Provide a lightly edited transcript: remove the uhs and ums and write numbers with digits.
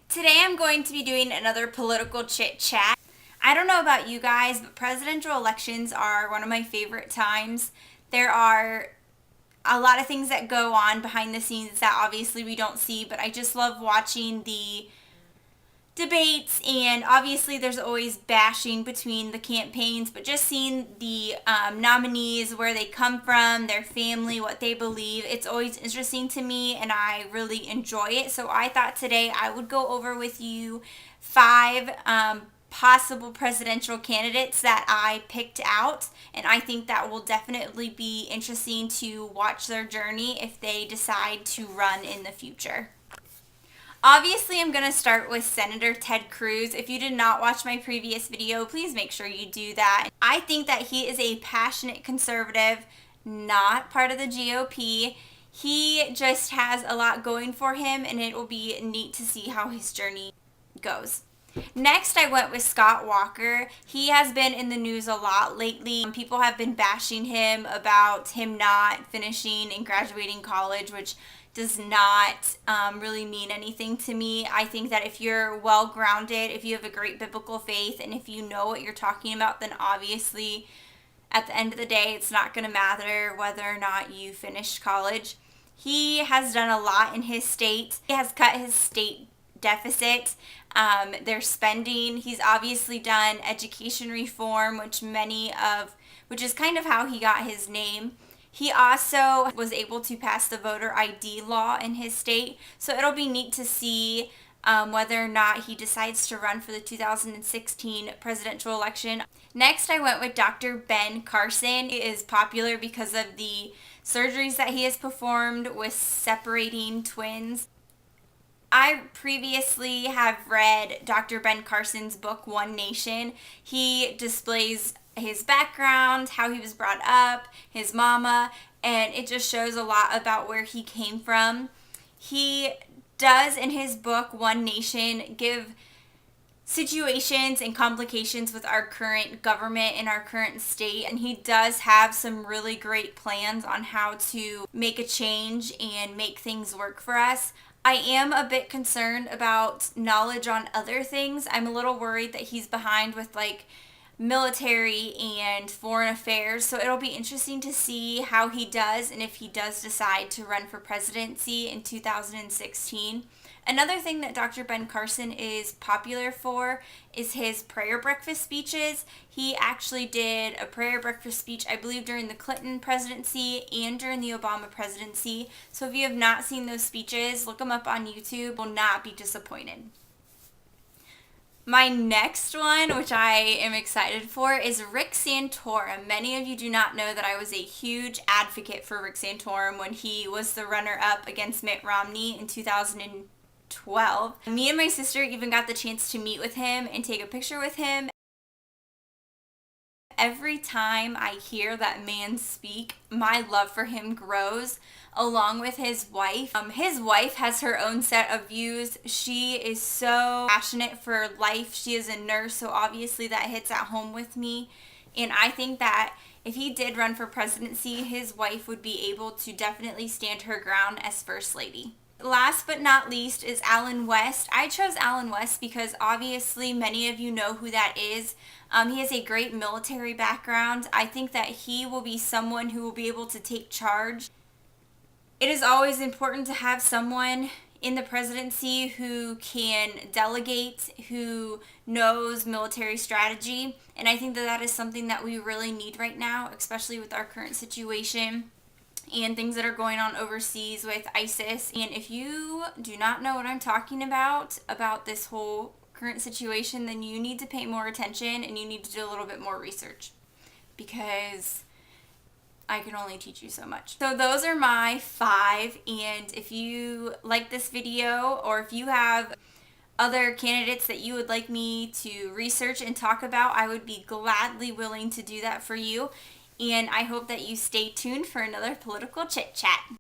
Today I'm going to be doing another political chit chat. I don't know about you guys, but presidential elections are one of my favorite times. There are a lot of things that go on behind the scenes that obviously we don't see, but I just love watching the debates, and obviously there's always bashing between the campaigns, but just seeing the nominees, where they come from, their family, what they believe, it's always interesting to me and I really enjoy it. So I thought today I would go over with you five possible presidential candidates that I picked out, and I think that will definitely be interesting to watch their journey if they decide to run in the future. Obviously, I'm going to start with Senator Ted Cruz. If you did not watch my previous video, please make sure you do that. I think that he is a passionate conservative, not part of the GOP. He just has a lot going for him, and it will be neat to see how his journey goes. Next, I went with Scott Walker. He has been in the news a lot lately. People have been bashing him about him not finishing and graduating college, which does not really mean anything to me. I think that if you're well grounded, if you have a great biblical faith, and if you know what you're talking about, then obviously at the end of the day, it's not going to matter whether or not you finished college. He has done a lot in his state. He has cut his state deficit, their spending. He's obviously done education reform, which is kind of how he got his name. He also was able to pass the voter ID law in his state, so it'll be neat to see whether or not he decides to run for the 2016 presidential election. Next, I went with Dr. Ben Carson. He is popular because of the surgeries that he has performed with separating twins. I previously have read Dr. Ben Carson's book, One Nation. He displays his background, how he was brought up, his mama, and it just shows a lot about where he came from. He does, in his book, One Nation, give situations and complications with our current government and our current state, and he does have some really great plans on how to make a change and make things work for us. I am a bit concerned about knowledge on other things. I'm a little worried that he's behind with military and foreign affairs, so it'll be interesting to see how he does and if he does decide to run for presidency in 2016. Another thing that Dr. Ben Carson is popular for is his prayer breakfast speeches. He actually did a prayer breakfast speech, I believe, during the Clinton presidency and during the Obama presidency. So if you have not seen those speeches, look them up on YouTube. Will not be disappointed. My next one, which I am excited for, is Rick Santorum. Many of you do not know that I was a huge advocate for Rick Santorum when he was the runner-up against Mitt Romney in 2012. Me and my sister even got the chance to meet with him and take a picture with him. Every time I hear that man speak, my love for him grows, along with his wife. His wife has her own set of views. She is so passionate for life. She is a nurse, so obviously that hits at home with me. And I think that if he did run for presidency, his wife would be able to definitely stand her ground as First Lady. Last but not least is Allen West. I chose Allen West because obviously many of you know who that is. He has a great military background. I think that he will be someone who will be able to take charge. It is always important to have someone in the presidency who can delegate, who knows military strategy, and I think that that is something that we really need right now, especially with our current situation and things that are going on overseas with ISIS. And if you do not know what I'm talking about this whole current situation, then you need to pay more attention and you need to do a little bit more research, because I can only teach you so much. So those are my five, and if you like this video, or if you have other candidates that you would like me to research and talk about, I would be gladly willing to do that for you. And I hope that you stay tuned for another political chit chat.